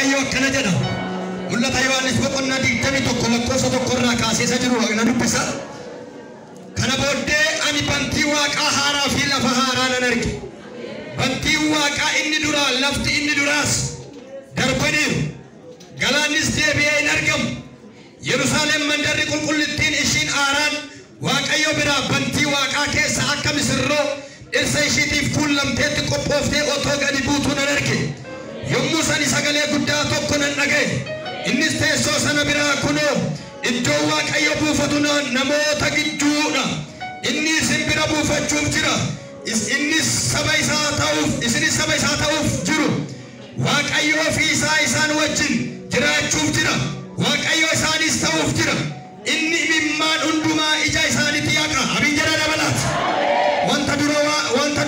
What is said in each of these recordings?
waaqayyo akkana jedha mul'ata Yohaannis boqonnaa 21 lakkoofsa 1 irraa kaasee isa jiru waqna dubbisa kana booddee ani bantii waaqaa haaraa fi lafa haaraa nan arge bantii waaqaa inni duraa lafti inni duraas darbaniiru galaannis deebi'ee hin argamu Yerusaalem mandarri qulqullittiin ishiin haaraan waaqayyo biraa bantii waaqaa keessa akka misirroo dhirsa ishiitiif kuulamteetti qophooftee otoo gadi buutuu nan arge yommuu sani sagalee guddaa tokko nan dhagaye innis teessoo sana biraa kunoo iddoo waaqayyo buufatu namoota gidduudha inni isin bira buufachuuf jira isinis saba isaa ta'uuf jiru waaqayyo ofii isaa isaan wajjin jiraachuuf jira waaqayyo isaanis ta'uuf jira inni imimmaan hundumaa ija isaaniitti yaqa amin jedha dabalaat wanta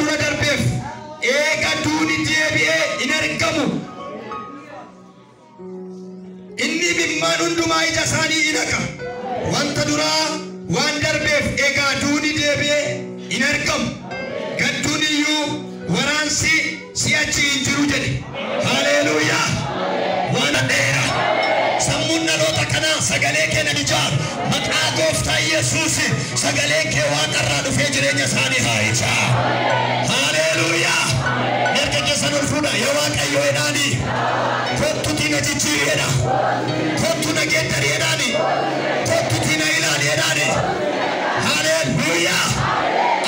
dura darbeef eega duuni deebi'ee hin argamu inni imimmaan hundumaa ija isaanii hin yaqa wanta duraa waan darbeef eega duuni deebi'ee hin argamu gadduun iyyuu waraansi si'achi hin jiru jedhe haleluuyaa waan dheera sammuun dhaloota kanaa sagalee keenya ijaaru maqaa gooftaa Yesuus sagalee kee waaqarraa dhufee jireenya isaanii haa ijaaru haleluuyaa erga keessan ol fuudha yaa waaqayyo jedhaani kottuuti na jijjiireedha kottu na geeddari jedhaani kottuuti na ilaali jedhaani haleluuyaa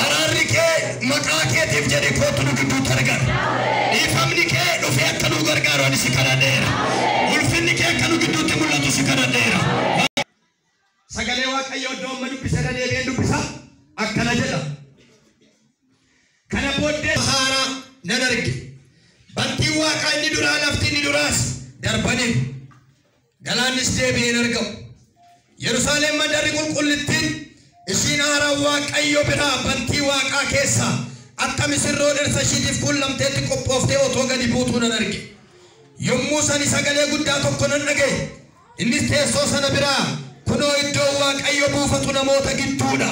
araarri kee maqaa keetiif jedhe kottu nu gidduutti argara dhiifamni kee dhufee akka nu gargaaru ani si kadhadheera ulfinni kee akka nu gidduutti mul'atu si kadhadheera sagalee waaqayyo iddoo amma dubbisa deebi'ee dubbisa akkana jedha kana booddee haaraa nan arge bantii waaqaa inni duraa lafti inni duraas darbaniiru galaannis deebi'ee hin argamu Yerusaalem mandarri qulqullittiin ishiin haaraa waaqayyo biraa bantii waaqaa keessaa akka misirroo dhirsa ishiitiif kuulamteetti qophooftee otoo gadi buutuu nan arge yommuu sani sagalee guddaa tokko nan dhagaye innis teessoo sana biraa kunoo iddoo waaqayyo buufatu namoota gidduudha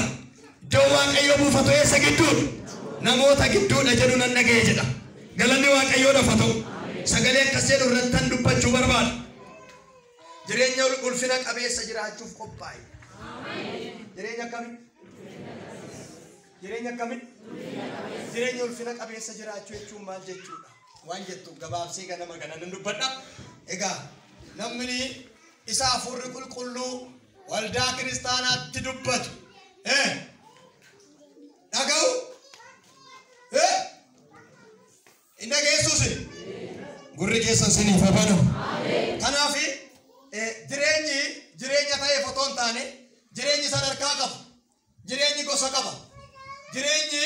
iddoo waaqayyo buufatu eessa gidduudha namoota gidduudha jedhu nan dhagaye jedha galanni waaqayyoodhaaf haa ta'u sagalee akkasii irrattan dubbachuu barbaada jireenya ulfina qabeessa jiraachuuf qophaa'e jireenya akkamii jireenya ulfina qabeessa jiraachuu jechuun maal jechuudha waan jettu gabaabsee ganama ganan dubbadha egaa namni isa hafuurri qulqulluu waldaa kiristaanaatti dubbatu dhaga'u inni dhageessus gurri keessan siniif haa banu kanaaf jireenya ta'ee otoo hin taane jireenyi sadarkaa qaba jireenyi gosa qaba jireenyi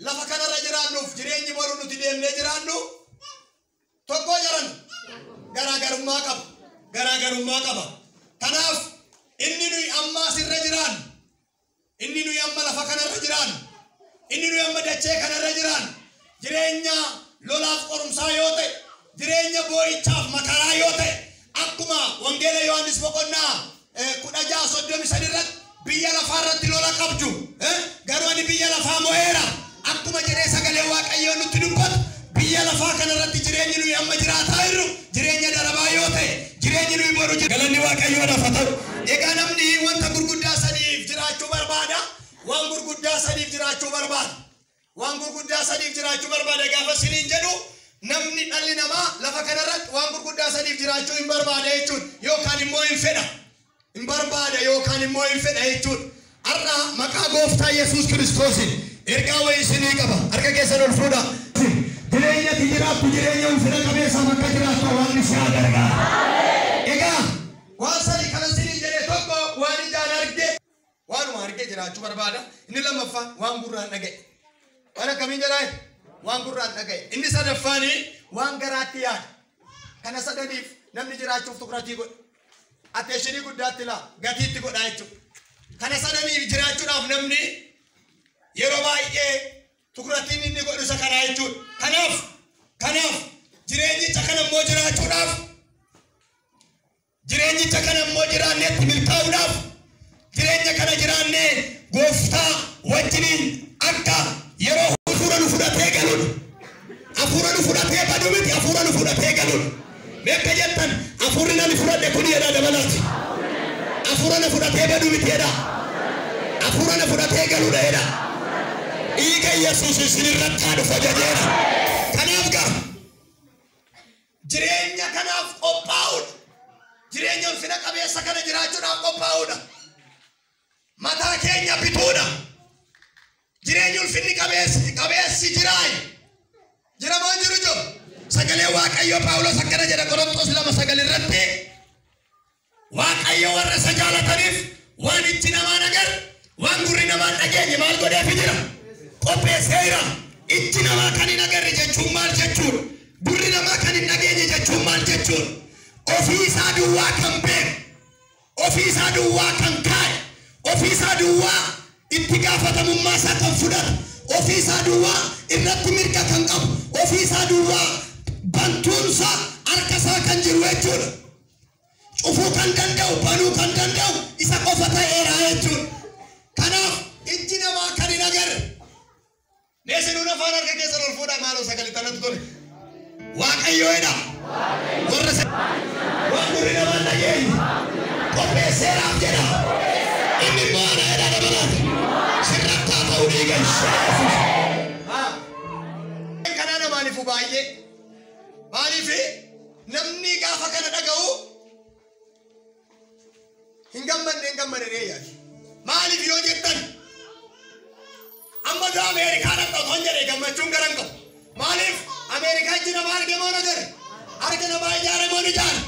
lafa kanarra jiraannuuf jireenyi boru nuti deemnee jiraannu tokko jiran garaagarummaa qaba kanaaf inni nuyi amma asirra jiraannu inni nuyi amma lafa kanarra jiraannu inni nuyi amma dachee kanarra jiraannu jireenya lolaaf qorumsaa yoo ta'e jireenya boo'ichaaf makaraa yoo ta'e akkuma wangeela Yohaannis boqonnaa 16:33 irratti biyya lafaa irratti lola qabdu garuu ani biyya lafaa mo'eera akkuma jedhee sagalee waaqayyoo nutti dubbatu biyya lafaa kanarratti jireenyi nuyi amma jiraataa jirru jireenya darabaa yoo ta'e jireenyi nuyi boru galanni waaqayyoodhaaf haa ta'u egaa namni wanta gurguddaa sadiif jiraachuu barbaada waan gurguddaa sadiif jiraachuu barbaada gaafa siniin jedhu namni dhalli namaa lafa kanarratti waan gurguddaa sadiif jiraachuu hin barbaada jechuudha yookaan immoo hin fedha hin barbaada yookaan immoo hin fedha jechuudha har'a maqaa gooftaa Yesuus Kiristoosiin ergaa wayii isinii qaba harka keessan ol fuudha jireenya jiraattu jireenya ulfina qabeessa bakka jiraattu waan isin gargaara egaa waan sadii kana isinii jedhee tokko waan ijaan arge waanuma arge jiraachuu barbaada inni lammaffaan waan gurraan dhaga'e waan akkamiin jedhaa waan gurraan dhaga'e inni sadaffaanii waan garaatti yaada kana sadaniif namni jiraachuuf tuqratii godha atteeshinii guddaatti laa gatiitti godha jechuudha kana sadaniif jiraachuudhaaf namni yeroo baay'ee tuqratiin inni godhu isa kanaa jechuudha kanaaf jireenyicha kana immoo jiraachuudhaaf jireenyicha kana immoo jiraanneetti milkaa'uudhaaf jireenya kana jiraannee gooftaa wajjiniin akka yeroo hafuura nu fudhatee galuudha hafuura nu fudhatee baduu miti hafuura nu fudhatee galuudha Beeka jettan afurina ni fudhadhe kun jedha dabalaati. Afurana fudhatee baduu miti jedha. Afurana fudhatee galuudha jedha. Dhiiga Yesuus isinirratti haa dhufa jedheera. Kanaaf gaa jireenya kanaaf qophaa'uudha. Jireenya ulfina qabeessa kana jiraachuudhaaf qophaa'uudha. Mataa keenya bituudha. Jireenya ulfinni qabeessi jiraayi. Jira moo jiru jiru? Sagalee Waaqayyo Phaawulos akkana jedha Qorontos 2:9 irratti. Waaqayyo warra isa jaalataniif waan ijji namaa agar waan gurri namaa dhageenye maal godheef jira? Qopheesseera. Ijji namaa kan hin agarre jechuun maal jechuudha? Gurri namaa kan hin dhageenye jechuun maal jechuudha? Ofii isaa duwwaa kan beeku, ofii isaa duwwaa kan kaa'e, ofii isaa duwwaa itti gaafatamummaa isaa kan fudhatu, ofii isaa duwwaa irratti mirga kan qabu, ofii isaa duwwaa bantuunsa harka isaa kan jiru jechuudha. Cufuu kan danda'u, banuu kan danda'u isa qofa ta'eera jechuudha. Kanaaf ijji namaa kan hin agarre. Neesinuun afaan harka keessa ol fuudhaa maaloo sagalee tanatti tole. Waaqayyoodha. Waan gurri namaa dhageenye qopheesseeraaf jedha. Inni maana jedha dabalaati. Sirrattaa ta'uu dhiigalcha. Kanaa namaanifu baay'ee. Maaliif namni gaafa kana dhaga'u hin gammanne yaadu. Maaliif yoo jettan amma gaa Ameerikaan akka otoo hin jedhee gammachuun garan qabu. Maaliif Ameerikaan jira maal deemoo nagare? Harka namaa ijaare moo ni ijaare?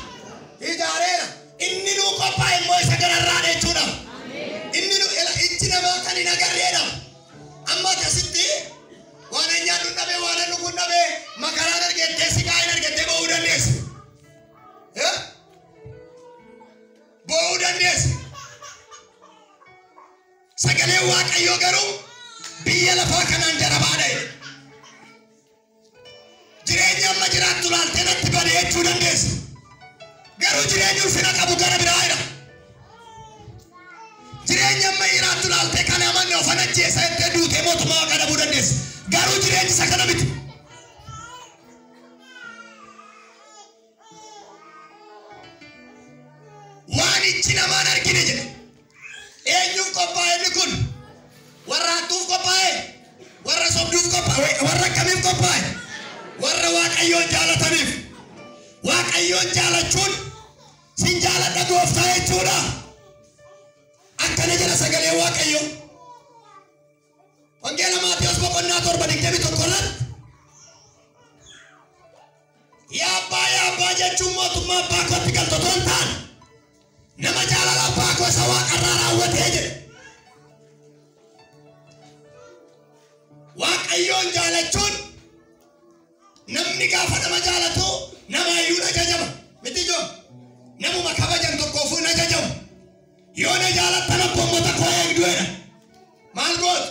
Ijaareera. Inni nuu qophaa'e immoo isa gararraa jechuudha. Inni nuu ijji namaa kan hin agarreedha. Amma akkasitti waan nyaannu dhabee waan dhuguun dhabee makaraan argettee sigaa hin argettee ba'uu dandeessi. Ba'uu dandeessi. Sagalee Waaqayyoo garuu biyya lafaa kanaan darabaadha. Jireenya amma jiraattu laaltee natti bade jechuu dandeessi. Garuu jireenyi ulfina qabu gara biraadha. Jireenya amma jiraattu laaltee kan amanne ofan ajjeessa jettee duutee mootummaa Waaqa dhabuu dandeessi. Garuu jireenyi isa kana miti. Waan ijji namaan argine jedhe. Eenyuuf qophaa'e inni kun? Warra hattuuf qophaa'e? Warra sobduuf qophaa'e? Warra akkamiif qophaa'e? Warra Waaqayyoon jaalataniif. Waaqayyoon jaalachuun sin jaaladha gooftaa jechuudha. Akkana jedha sagalee Waaqayyoo. Wangeela Maatiyos 7:21 yaa abbaa jechuun mootummaa abbaa kootti galtu otoo hin taane nama jaalala abbaa koo isa waaqarraa raawwatee jedhe. Waaqayyoon jaalachuun namni gaafa nama jaalatu nama iyyuu ajajama. Miti joo namuma kabajan tokkoofuu ajajamu. Yoo na jaalattan abboommota koo eegduudha. Maal gootu?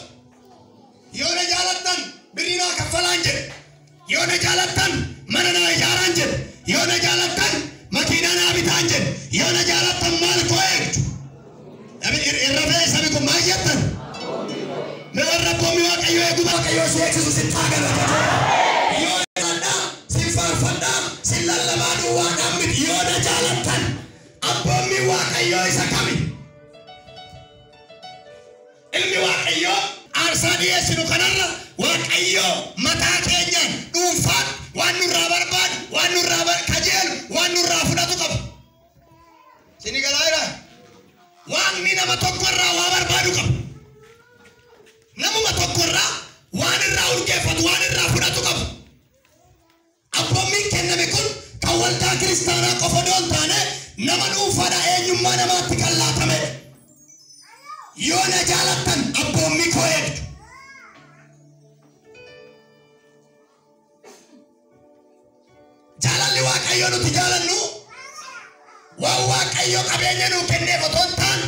Yoo na jaalattan birrii naa kaffalaan jedhe. Yoo na jaalattan mana naa ijaaraan jedhe. Yoo na jaalattan makiinaa naa bitaan jedhe. Yoo na jaalattan maal koo eegdu? Irra fe'ee sabi kun maal jettan? Mee warra abboommii Waaqayyoo eegu Waaqayyoo si eegsisu sin taagalata. Yoo na jaaladhaa sin faarfadhaa sin lallabaa duwwaadhaan miti. Yoo na jaalattan abboommii Waaqayyoo isa kami? Ilmi Waaqayyoo aarsaa dhiyeessinu kanarra Waaqayyoo mataa keenyaan dhuunfaan waan nurraa barbaadu, waan nurraa kajeelu, waan nurraa fudhatu qaba. Sini galaayira waaqni nama tokkorraa waa barbaadu qaba. Namuma tokkorraa waan irraa urgeeffatu, waan irraa fudhatu qaba. Abboommiin kenname kun kan waldaa kiristaanaa qofa doon taane nama dhuunfaadha eenyummaa namaatti kan laatame. Yoo na jaalattan abboommii koo eegdu. Jaalalli Waaqayyoo nuti jaalannu waan Waaqayyoo qabeenya nuu kenneef otoo hin taane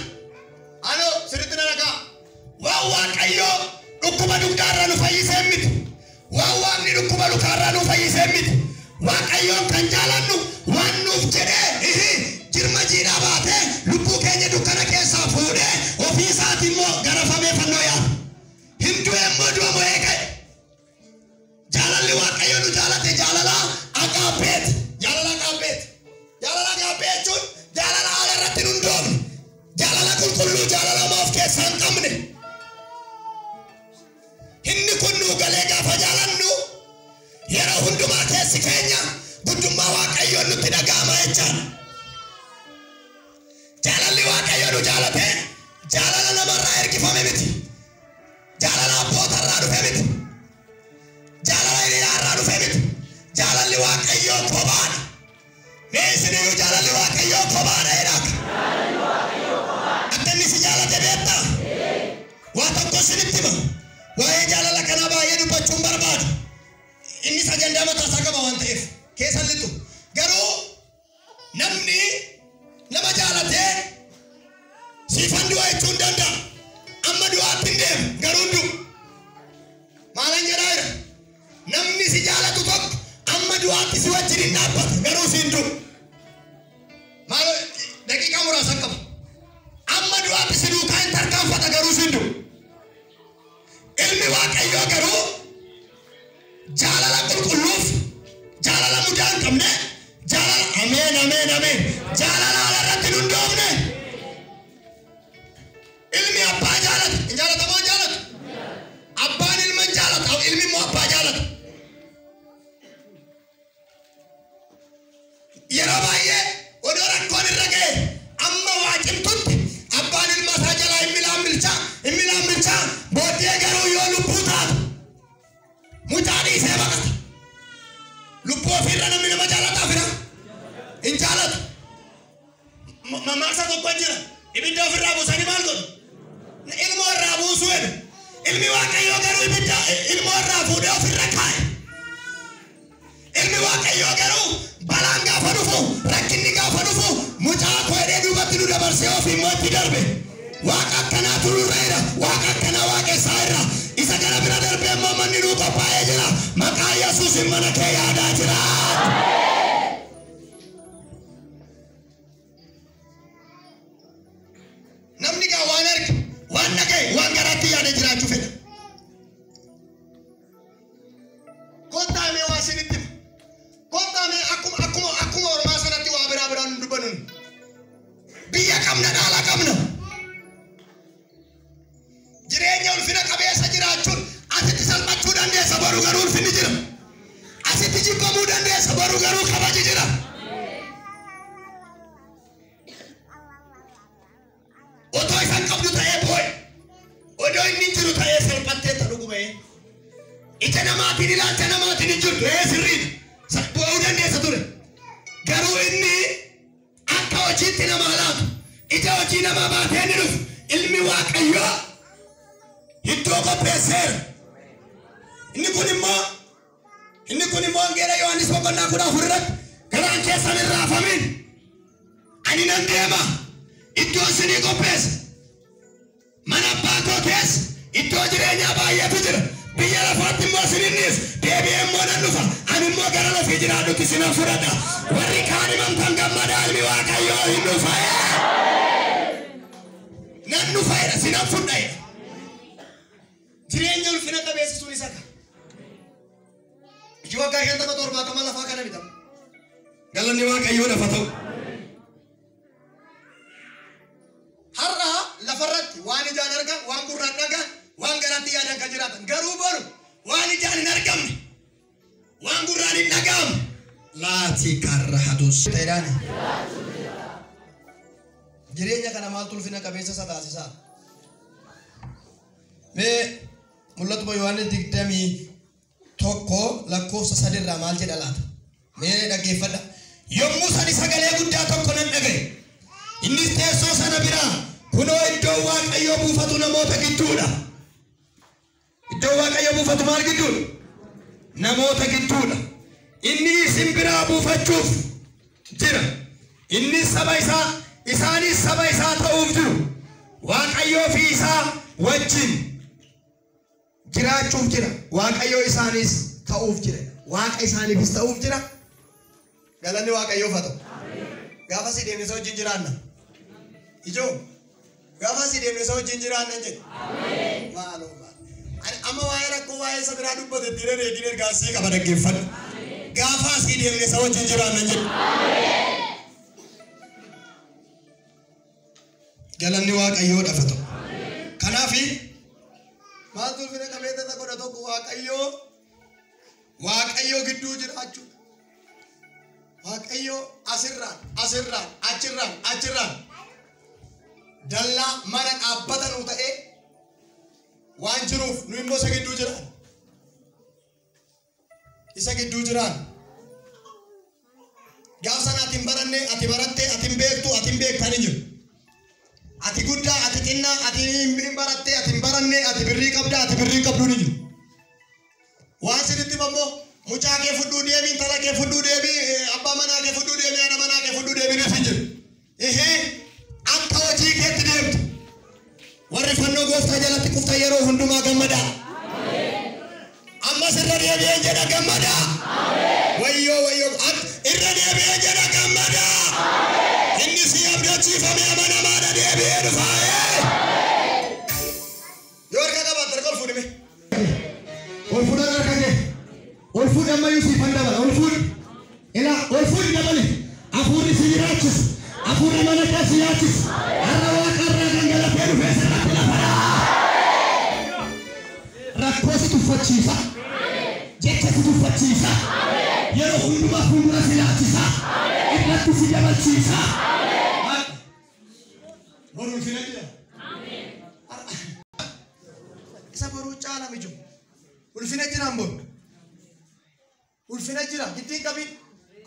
anoo sirriitti na dhagaa. Waan Waaqayyoo dhukkuba dugdaarraa nu fayyisee miti. Waan Waaqni dhukkuba lukaarraa nu fayyisee miti. Waaqayyoon kan jaalannu waan nuuf jedhee jirma jiidhaa baatee lubbuu keenya dukkana keessaa fuudhee ofii isaati immoo garafamee fannoo yaada. Himtuu immoo du'a mo'ee ka'e. Jaalalli Waaqayyoo nu jaalate jaalala agaapheeti. Jaalala agaapheeti. jechaadha. Jaalalli Waaqayyoo nu jaalate jaalala namarraa ergifame miti. Jaalala abbootarraa dhufe miti. Jaalala hiriyaarraa dhufe miti. Jaalalli Waaqayyoo kophaadha. Mee isiniyyuu jaalalli Waaqayyoo kophaadha jedhaaka. Akka inni si jaalate beektaa? Waa tokko isinitti hima. Waa'ee jaalala kanaa baay'ee dubbachuun barbaadu. Inni sagantaa mataa isaa qaba waan ta'eef keessa lixu. Garuu namni nama jaalatee siifan du'a jechuun danda'a. Amma du'aatti hin deemu garuu du'u. Maalan jedhaa jira? Namni si jaalatu tokko amma du'aatti si wajjin hin dhaabbata garuu si hin du'u. Maal daqiiqaa muraasa qaba. Amma du'aatti si duukaa hin tarkaanfata garuu si hin du'u. Ilmi Waaqayyoo garuu jaalala qulqulluuf jaalala mudaa hin qabne jaalala ameen ameen ameen jaalala alarratti hin hundoofne ilmi abbaa jaalata hin jaalatamoo jaalatu abbaan ilma hin jaalata ilmi immoo abbaa jaalata. Yeroo baay'ee odoo rakkoon irra ga'e amma waa cimtutti abbaan ilma isaa jalaa hin milchaa booddee garuu yoo lubbuu taatu mucaa dhiisee baqata. Lubbuu ofirra namni nama jaalataa fira hin jaalatu. Mammaaksa tokko jira ibidda ofirraa buusanii maal godhu? Ilmoo irraa buusuu jedhu. Ilmi Waaqayyoo garuu ibidda ilmoo irraa fuudhee ofirra kaa'e. Ilmi Waaqayyoo garuu balaan gaafa dhufu rakkinni gaafa dhufu mucaa koodhee duubatti nu dabarsee ofii immoo itti darbe. Waaqa akkanaa tururreera. Waaqa akkanaa waaqessaa irra. Isa gara bira darbee immoo manni nuu qophaa'ee jira. Maqaa Yesuusin mana kee yaadaa jira. Namni gaa waan arge waan dhagaye waan garaatti yaadee jiraachuu fedha. Kottaamee waa isinitti hima. Kottaamee akkuma Oromaa sanatti waa biraa nu dubbannu. Biyya qabna dhaala qabna. Jireenya ulfina qabeessa jiraachuun asitti salphachuu dandeessa baruu garuu ulfinni jira. Asitti jibbamuu dandeessa baruu garuu kabaji jira. Otoo isaan qabdu ta'ee boo'e odoo inni jiru ta'ee salphattee dhuguu ba'ee ija namaatiin ilaalcha namaatiin hin jirtu sirriidha. Bu'uu dandeessa ture. Garuu inni akka hojiitti nama laatu ija hojii namaa baatee ni dhufu. Ilmi Waaqayyoo iddoo qopheesseera. Inni kun immoo wangeela Yohaannis boqonnaa 14 irratti garaan keessan hin raafamin. Ani nan deema iddoo isinii qopheessa. Mana abbaa koo keessa iddoo jireenyaa baay'eetu jira. Biyya lafaatti immoo isininnis deebi'ee immoo nan dhufa. Ani immoo gara lafii jiraadhutti isinan fudhadha. Warri kaan himantan gammadaa ilmi Waaqayyoo hin dhufa. Nan dhufeera sinan fudhadha. Jireenya ulfina qabeessisuun isa kana. Iji waggaa 57 lafaa kana bitama. Galanni Waaqayyoodhaaf haa ta'u. Har'a lafarratti waan ijaan argan, waan gurraan dhagan, waan garaatti yaadan kan jiraatan. Garuu boru waan ijaan hin argamne, waan gurraan hin dhagahamne. Laati karra hadus. Jireenya kana maaltu ulfina qabeessa isa taasisaa? Mee mul'atu Yohaannis 21 lakkoofsa 3 irraa maal jedha laata? Mee dhaggeeffadha. Yommuu sani sagalee guddaa tokko nan dhagaye. Innis teessoo sana biraa kunoo iddoo Waaqayyoo buufatu namoota gidduudha. Iddoo Waaqayyoo buufatu maal gidduudha? Namoota gidduudha. Inni isin biraa buufachuuf jira. Inni saba isaa isaanis saba isaa ta'uuf jiru. Waaqayyoo fi isaa wajjin jiraachuuf jira. Waaqayyoo isaanis ta'uuf jira. Waaqa isaaniifis ta'uuf jira. Galanni Waaqayyoof haa ta'u. Gaafa si deemnee isa wajjin jiraanna. Ijoo gaafa si deemnee isa wajjin jiraanna jedhe. Maaloo amma waa'ee rakkoo waa'ee isa biraa dubbate ittiin reegin ergaasii qaba dhaggeeffadhu. Gaafa si deemnee isa wajjin jiraanna jedhe. Galanni Waaqayyoodhaaf haa ta'u. Kanaafi maaltu ulfina qabeessa godha tokko Waaqayyoo gidduu jiraachuu. waaqayyo asirraan achirraan dallaa mana dhaabbatan nu ta'e waan jiruuf nu immoo isa gidduu jiraan gaaf sanaatiin baranne ati baratte atin beektu atin beektan jiru ati guddaa ati xinnaa ati hin baratte ati hin baranne ati birrii qabda ati birrii qabdu ni jiru waan sinitti mammoo mucaa kee fudduu deebii intala kee fudduu deebii abbaa manaa kee fudduu deebii haadha manaa kee fudduu deebii ni jiru akka hojii keetti deemtu warri fannoo gooftaa jalatti kufta yeroo hundumaa gammadaa ammas irra deebi'ee jedha gammadaa wayyoo irra deebi'ee jedha gammadaa inni si abdachiifame amanamaadha deebi'ee dhufaa'ee yoo harka qabaat darga ol fuudhime ol fuudhan harka kee ol fuudhi ammayyuu siifan dabala ol fuudhi ol fuudhi dabale hafuurri si jiraachisa hafuurri mana kee si yaachisa har'a waaqarraa gangalatee dhufee sirratti lafaadhaa rakkoo si tuffachiisa jecha si tuffachiisa yeroo hundumaa fuuldura si laachisa irratti si jabalchiisa boru ulfina jira isa boru caala miju ulfina jiraan boru ulfina jira gittiin qabin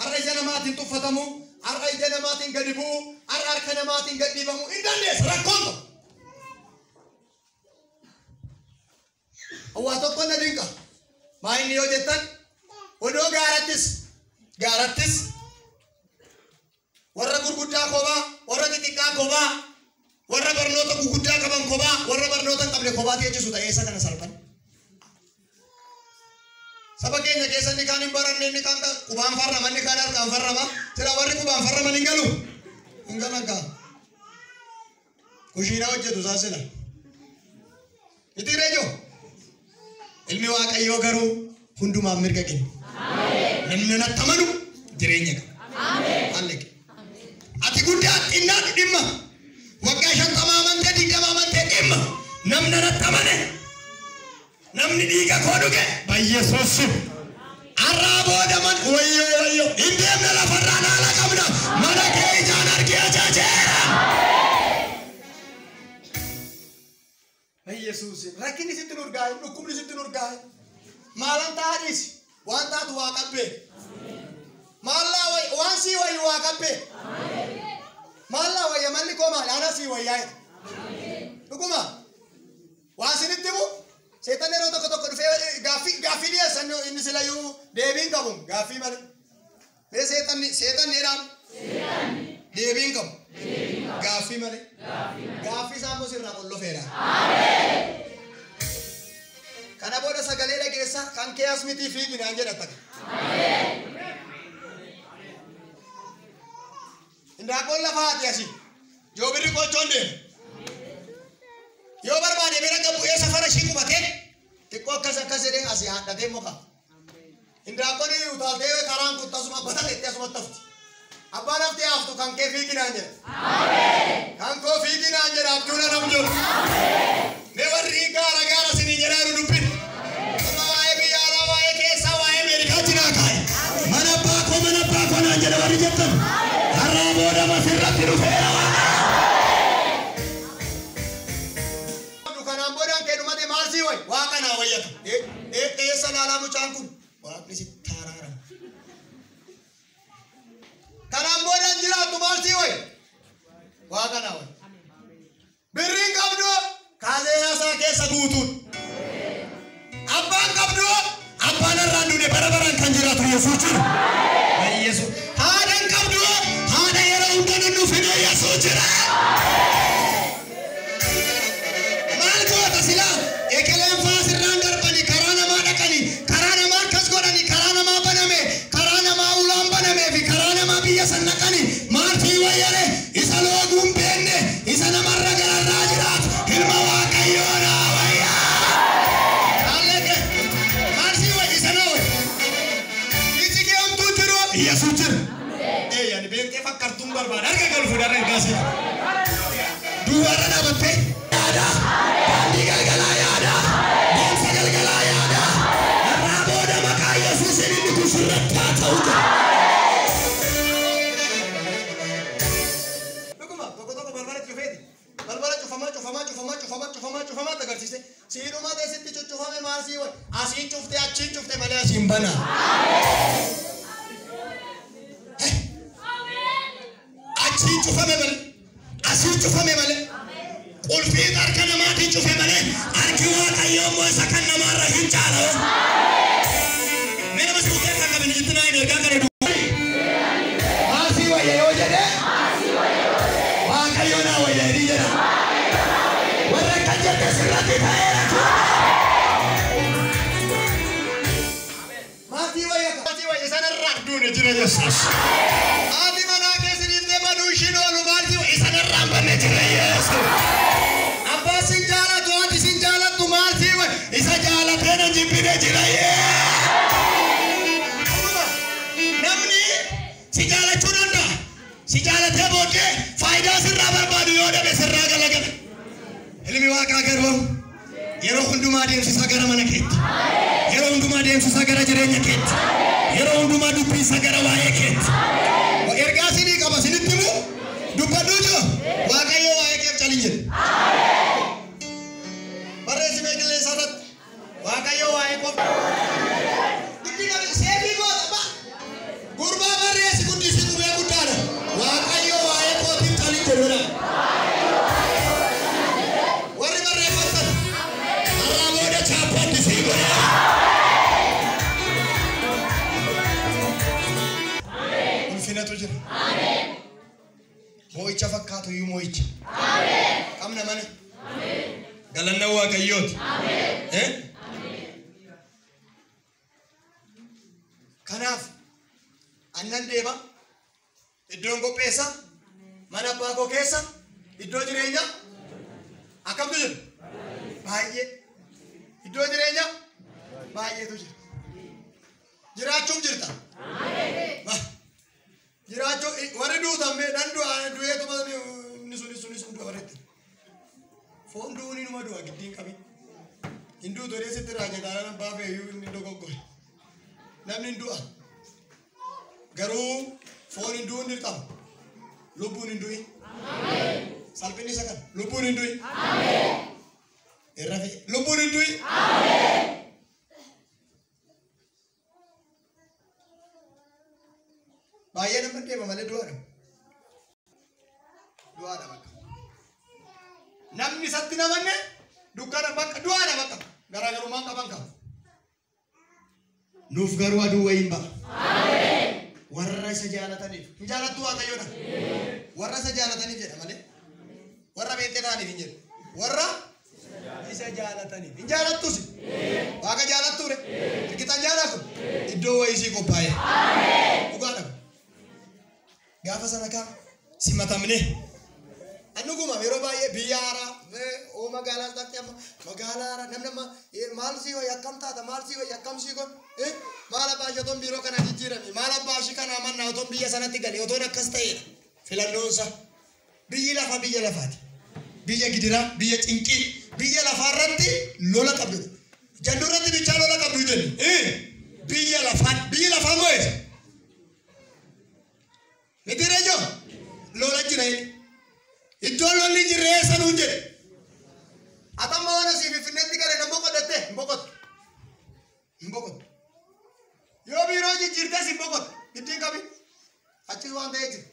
har'a ija namaatiin tuffatamu har'a ija namaatiin gadi bu'u har'a harka namaatiin gad dhiibamu hin dandeessa rakkoon ta'u waa tokko na dinqa maa inni yoo jettan odoo gaarattis warra gurguddaa kophaa warra xixiqqaa kophaa warra barnoota gurguddaa qaban kophaa warra barnoota hin qabne kophaa teechisu ta'eessa kana salphan saba keenya keessa inni kaan hin baranne inni kaan qubaan farrama inni kaan harkaan farrama sila warri qubaan farraman hin galu hin galankaa kushiinaa hojjetu isaa sila itti reejoo ilmi waaqayyoo garuu hundumaaf mirga kenna namni natti amanu jireenya qaba ati guddaa xinnaa dhimma waggaa 50 amantee 20 amantee dhimma namni natti amane namni dhiiga koo dhuge Yesuus har'aa booda wayyoo hin deemne lafarraa naala qabna mana kee ijaan argee ajaajeera Yesuus rakkinni sitti nurgaa'e dhukkubni sitti nurgaa'e maalan taa'anis waan taatu waa qabbee maallaa waan sii wayyu waa qabbee maallaa wayya malli koo maali ana sii wayyaa dhuguma waan sinitti mu seetan yeroo tokko dhufee gaaffii dhiyeessan inni silayyuu deebiin qabu gaaffii malee seetan jedhaan deebiin qabu gaaffii malee gaaffii saamuu sirraa qollofeedha kana booda sagalee dhageessa kan kee asmitii fiiginaan jedhatta indaaqoon lafaa ati asi yoo birri qochoon deemu yoo barbaade bira gabu'ee safara ishii qubatee xiqqoo akkas jedhee asii haadhatee muka indaaqoon utaaltee karaan kun tasuma bataleetti asumatti hafti abbaan haftee haftu kan kee fiiginaan jedha kan koo fiiginaan jedha abduuna nam jiru mee warri gaara sinii jedhaa dubbiin amma waa'ee biyya alaa waa'ee keessaa waa'ee Ameerikaa jinaa kaa'e mana abbaa koo naan jedha warri jettan har'aa booda masirratti dhufeera kanaan boodaan kee dhumate maal sii wayi waaqa naa wayyata eessa laalaa mucaan kun waaqni si taaraara kanaan boodaan jiraattu maal sii wayi waaqa naa wayi birriin qabdu kaasee haasaa keessa guutuun abbaan qabdu abbaan irraan duune bara baraan kan jiraatu Yesuus jira haadhaan qabdu haadha yeroo hunda nun dhufine Yesuus jira maal goota silaa ekeleen faasirraan darbani karaa namaa dhaqani karaa namaa akkas godhani karaa namaa baname karaa namaa ulaan banamee fi karaa namaa biyya san dhaqani maal fi wayyare isa looguun beenne isa namarra gararraa jiraatu ilma waaqayyoo naa wayyaa maal si wayyi isa naa wayyi isi kee homtuu jiru Yesuus jira yani beekee fakkartuun barbaada harka galfuu darra ergaasii duwwaarra dhaabattee yaada daandii galgalaa yaada deemsa galgalaa yaada har'aa booda maqaa Yesuusiin inni kun sirratti haa ta'u keetiin bana. Achi cufame malee. Asii cufame malee. Qulfii harka namaatiin cufe malee harki Waaqayyoo immoo isa kan namaarra hin caalu. Mee nama suutee kan qabin itti naa hin ergaa kana dubbatu. Maasii wayya yoo jedhee Waaqayyoo naa wayya jedhee jedha. Warra kan jette sirratti ta'eera. Maasii wayya sanarraa duune jira Yesuus. Haati manaa keessaniif deemaa duushin oolu maasii wayya sanarraa banne jira Yesuus. Abbasin jaalatu haati sin jaalatu maasii wayya isa jaalatee na jibbine jira namni si jaalachuu danda'a. Si jaalatee booddee faayidaa sirraa barbaadu yoo dhabe sirraa galagala. Ilmi Waaqaa garuu yeroo hundumaa deemsisa gara mana keetti. Yeroo hundumaa deemsisa gara jireenya keetti. Yeroo hundumaa dubbisa gara waa'ee keetti. Ergaa sinii qaba sinitti himu dubbadhuu jiru Waaqayyoo waa'ee keef calin jedhe. Barreessi beekilee isaarratti Waaqayyoo waa'ee qof. Dubbii qabe seefii goota ba. Gurbaa barreessi guddisi qubee guddaadha. Waaqayyoo waa'ee kootiif calin jedhudha. Warri barreeffatan har'aa booda chaappaatti sii godha. Ulfinatu jira. Moo'icha fakkaatu iyyuu moo'icha. Qabna mana. Galanna Waaqayyooti. Kanaaf annan deema iddoon qopheessa mana abbaa koo keessa iddoo jireenyaa akkamtu jiru baay'ee iddoo jireenyaa baay'eetu jira. Jiraachuuf jirta. Jiraachuu warri duutamee du'eetuma ni sunis du'a bareetti. Foon du'uun numa du'a giddiin qabi. Hinduu tolee sitti raajataadhaan abbaa feeyyuu inni dogoggore. Namni hin du'a. Garuu foon hin du'uun dirqama. Lubbuun hin du'i. Salphinni isa kana. Lubbuun hin du'i. Irra fe'e. Lubbuun hin du'i. Baay'ee nama deema malee du'aadha. Du'aadha bakka. Namni isatti namanne dukkana bakka du'aadha bakka. Garaagarummaan qaban qaba. Nuuf garuu aduu wayiin ba'a. Warra isa jaalataniif. Hin jaalattu Waaqayyoodha. Warra isa jaalataniif jedha malee. Warra beektee ta'aniif hin jedhu. Warra isa jaalataniif. Hin jaalattus. Waaqa jaalattuure. Riqitan jaalatu. Iddoo wayii sii qophaa'e. Dhugaadha. Gaafa sana kaa simatamne. Annuguma yeroo baay'ee biyya haaraa oo magaalaa taate amma magaalaa haaraa namni maal sii wayii akkam taata maal sii wayii akkam sii gon maal abbaa ishee otoon biiroo kana jijjiirame maal abbaa ishee kana amannaa otoon biyya sanatti gale otoon akkas ta'edha filannoonsa biyyi lafa biyya lafaati biyya gidiraa biyya cinqii biyya lafaarratti lola qabdu jandurratti bichaa lola qabdu jenni biyya lafaa moo'eeti mitireejo lola jira inni iddoo lolli jirreessa nuun jedhe atamma waan asiif finnetti gale na boqotatte hin boqotu yoo biiroo jijjiirtes hin boqotu ittiin qabi achis waan ta'ee jira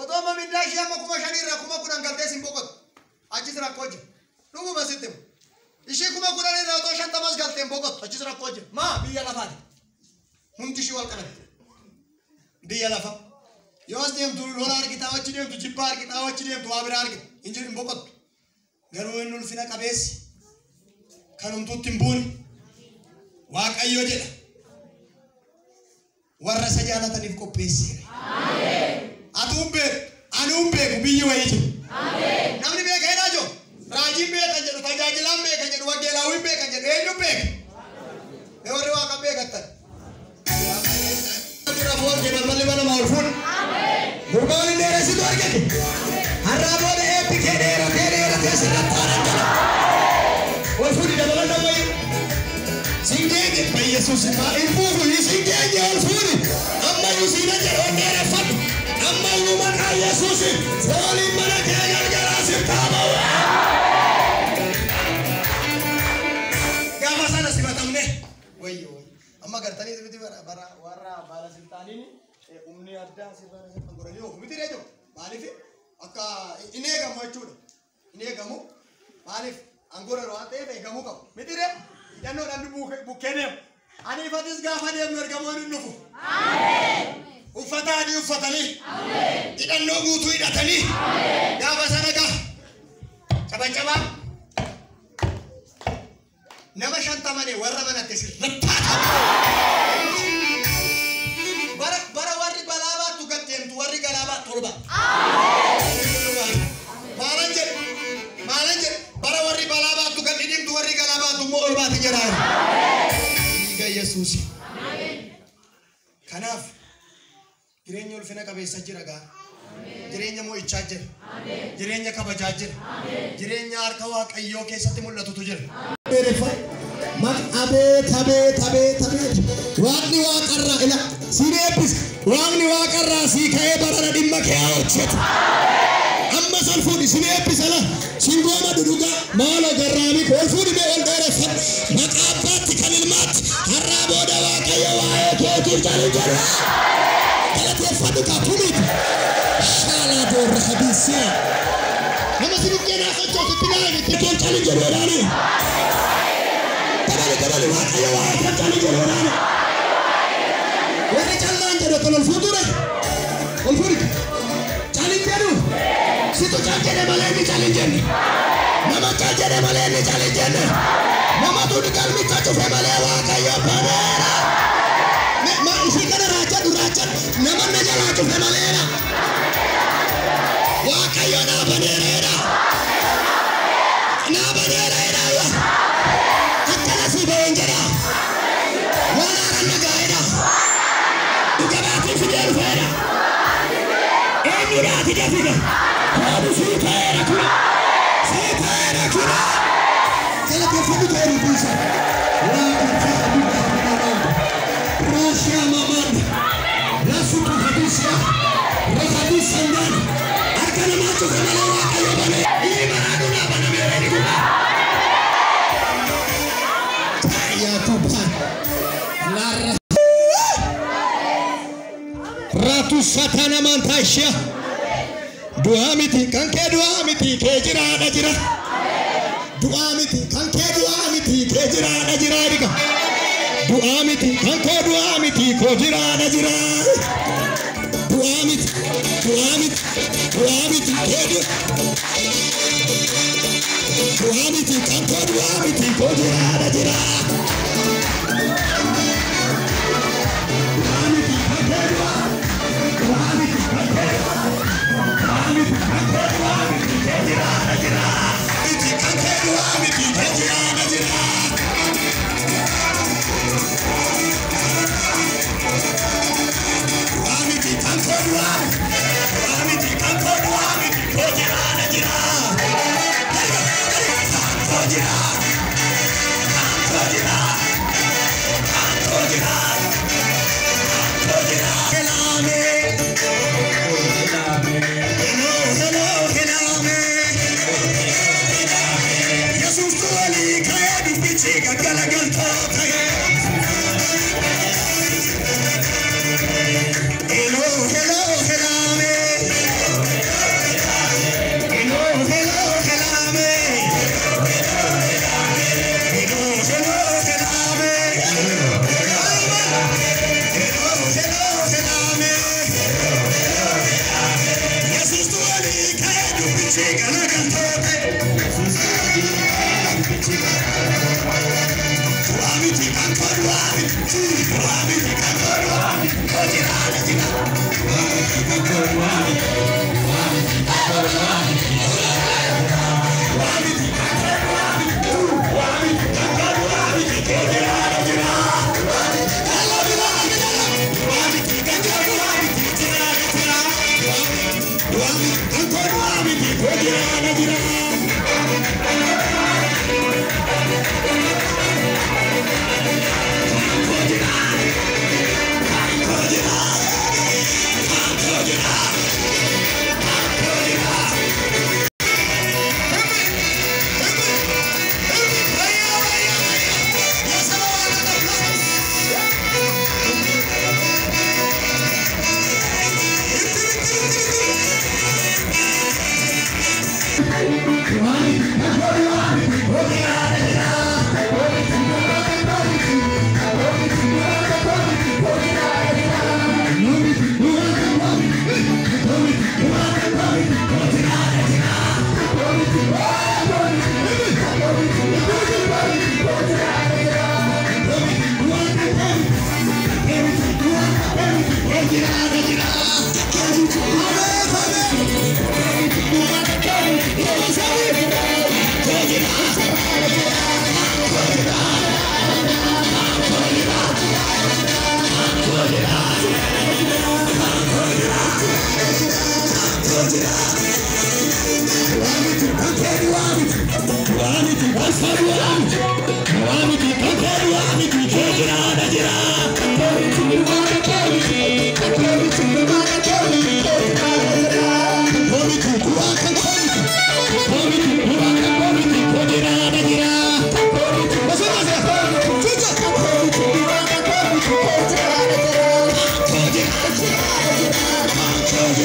otoo amma mindaa ishee amma 5,000 irraa 10,000 galtees hin boqotu achis rakkoo jira dhuguma sitti ishee 10,000 irraa otoo 50 galtee hin boqotu achis rakkoo jira maa biyya lafaati hundi ishee wal qabatti biyya lafaa. Yoos deemtu lola argitaa wachi deemtu jibbaa argitaa wachi deemtu waa biraa argita hin jiru hin boqottu garuu inni ulfina qabeessi kanumtuutti hin buune Waaqayyo jedha warra isa jaalataniif qopheesseera. Atuun beeku anuun beeku biyyi wayii jiru. Namni beeka jedhaa jiru raajiin beeka jedhu tajaajilaan beeka jedhu waggeelaawwiin beeka jedhu eenyu beeka warri Waaqa beekattan. Rafoon balballi mana maulfuun gurbaan inni dheeressitu argate har'aa booda eebbi kee dheeratee sirratti argama ol fuudhi dabalan nammayyu singeenye Yesuus hin fuudhu singeenye ol fuudhi ammayyuu siina jedhu dheereffadhu ammayyuu maqaa Yesuus fooliin mana kee gargaraa sirtaa ba'u gaafa sana simatamne wayyo amma Kani miti warra bala sultanin umni adda sirra ngorani o miti rejo malif akka inegamu jechuudha inegamu malif angora roate egamu kam miti re yanno dan bukenem ani fatis gafa dem ergamoon nufu amen ufatani ufatali amen idanno guutu idatani amen gafa sanaga cabacaba nama shantamane warra manate sirrata bara warri balaba tu gatem tu warri galaba tolba amen malanje bara warri balaba tu gadim tu warri galaba tu mo olba tijara amen ga yesus amen kanaf jirenya ulfina kabesa jiraga jirenya mo ichaje amen jirenya kabajaje amen jirenya arka waaqayyo keessatti mul'atu tu jira mak abet waqni waqarra ila sinebis waqni waqarra si kae barara dimma ke awchet amma salfudi sinebis ala singoma duduga mala garami ko fudi be ol dere fat maqabat kalilmat harabo da waqayo wae ke turjali jara kala te fadu ka tumit shala do rahbisia nama sibuke na so to tinani ke turjali jara dani kabale waqayo wae ke turjali jara dani wani callan jara to future ol fudi challenge situ challenge maleni challenge mama challenge maleni challenge mama tu dikal mita tu famale waqayo panera ma isikana raja duraja nama najala tu famalera waqayo na panera ya akala si benjara wala ranagaida ukabati fidel fera emirati dafiga hadu sitera kuna kala ke fudu teru bisa Russia mamad rasutu hadisia rahadis sandan arkana macho kamala waqayo bane imaradu na bana mere kuna ya tuhan lar ratu satana mantasya dua miti kanke dua miti ke jira da jira dua miti kanke dua miti ke jira da jira diga dua miti kanke dua miti ko jira da jira dua miti ke dua miti kanke dua miti ko jira da jira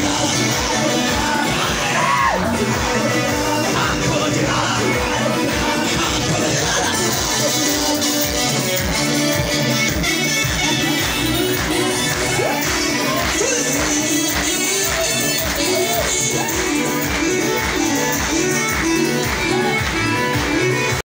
Get out!